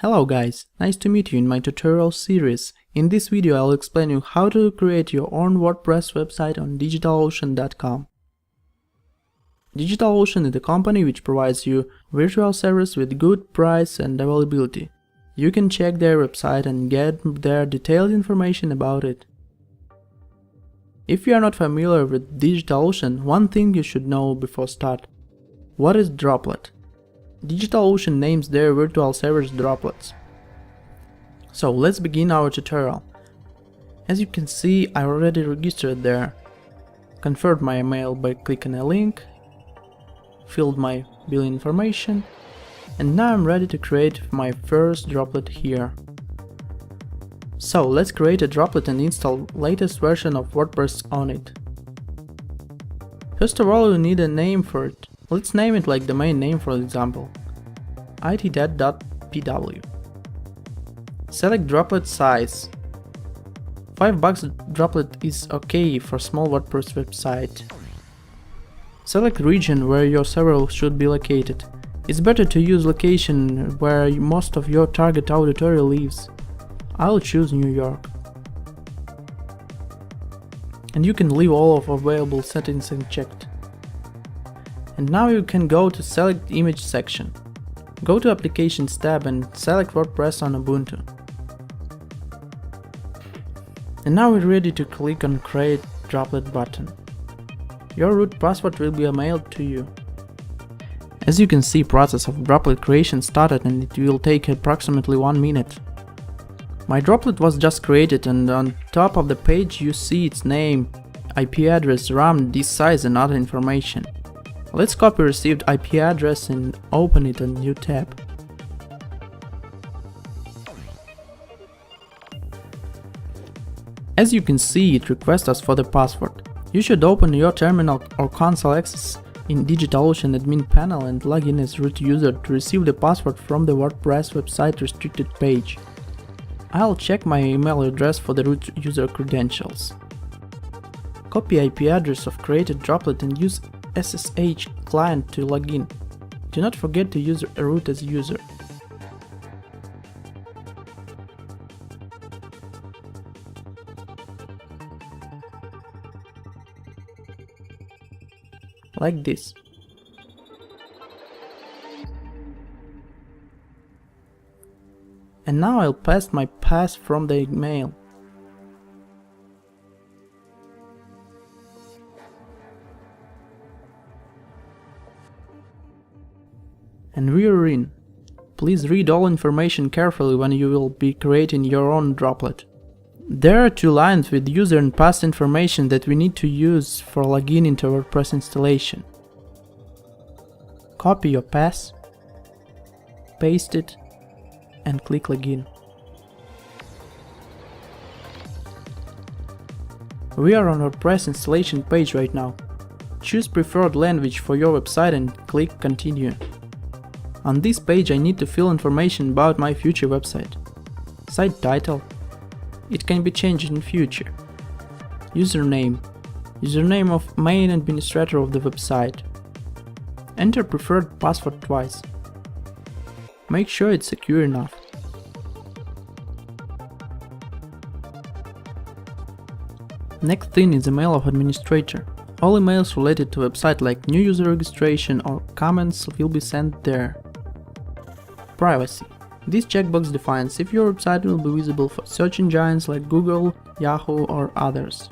Hello guys, nice to meet you in my tutorial series. In this video I'll explain you how to create your own WordPress website on digitalocean.com. DigitalOcean is a company which provides you virtual servers with good price and availability. You can check their website and get their detailed information about it. If you are not familiar with DigitalOcean, one thing you should know before start. What is Droplet? DigitalOcean names their virtual servers droplets. So let's begin our tutorial. As you can see, I already registered there. Confirmed my email by clicking a link, filled my billing information, and now I'm ready to create my first droplet here. So let's create a droplet and install latest version of WordPress on it. First of all, we need a name for it. Let's name it like the main name, for example, itdat.pw. Select droplet size. $5 droplet is okay for small WordPress website. Select region where your server should be located. It's better to use location where most of your target audience lives. I'll choose New York. And you can leave all of available settings unchecked. And now you can go to Select Image section. Go to Applications tab and select WordPress on Ubuntu. And now we're ready to click on Create Droplet button. Your root password will be mailed to you. As you can see, process of droplet creation started and it will take approximately 1 minute. My droplet was just created and on top of the page you see its name, IP address, RAM, disk size and other information. Let's copy received IP address and open it in a new tab. As you can see, it requests us for the password. You should open your terminal or console access in DigitalOcean admin panel and log in as root user to receive the password from the WordPress website restricted page. I'll check my email address for the root user credentials. Copy IP address of created droplet and use SSH client to log in. Do not forget to use a root as user. Like this. And now I'll paste my pass from the email. And we're in. Please read all information carefully when you will be creating your own droplet. There are 2 lines with user and pass information that we need to use for login into WordPress installation. Copy your pass, paste it, and click login. We are on WordPress installation page right now. Choose preferred language for your website and click continue. On this page I need to fill information about my future website. Site title. It can be changed in future. Username. Username of main administrator of the website. Enter preferred password twice. Make sure it's secure enough. Next thing is email of administrator. All emails related to website like new user registration or comments will be sent there. Privacy. This checkbox defines if your website will be visible for search engines like Google, Yahoo or others.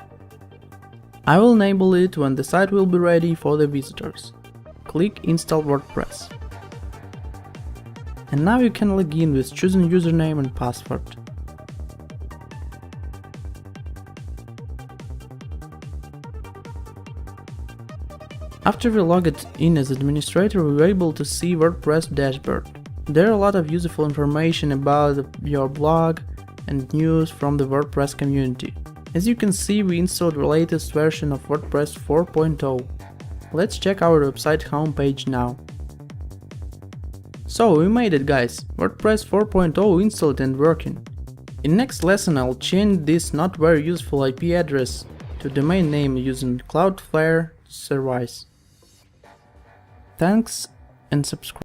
I will enable it when the site will be ready for the visitors. Click Install WordPress. And now you can log in with choosing username and password. After we logged in as administrator, we were able to see WordPress dashboard. There are a lot of useful information about your blog and news from the WordPress community. As you can see, we installed the latest version of WordPress 4.0. Let's check our website homepage now. So we made it, guys! WordPress 4.0 installed and working. In next lesson I'll change this not very useful IP address to domain name using Cloudflare service. Thanks and subscribe.